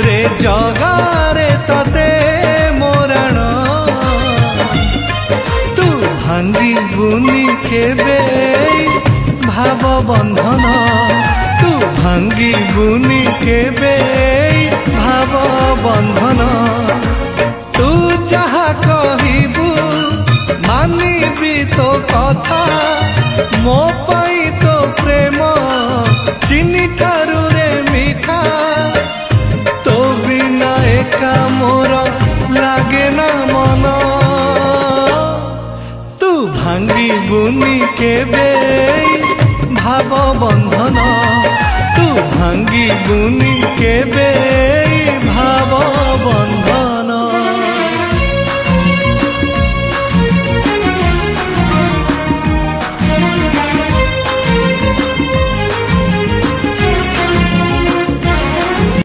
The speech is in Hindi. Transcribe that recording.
रे जगारे तते मोराण तू भांगी बुनी केबे भाव बंधन तू भांगी बुनी केबे भाव बंधन तू जहा कहबू मानिबी तो कथा मो पाई तो प्रेम चिनी ठारू रे मीठा तो बिना एका मोर लागे ना मन तू भांगी बुनी केबे भाव बंधन तू भांगी बुनी केबे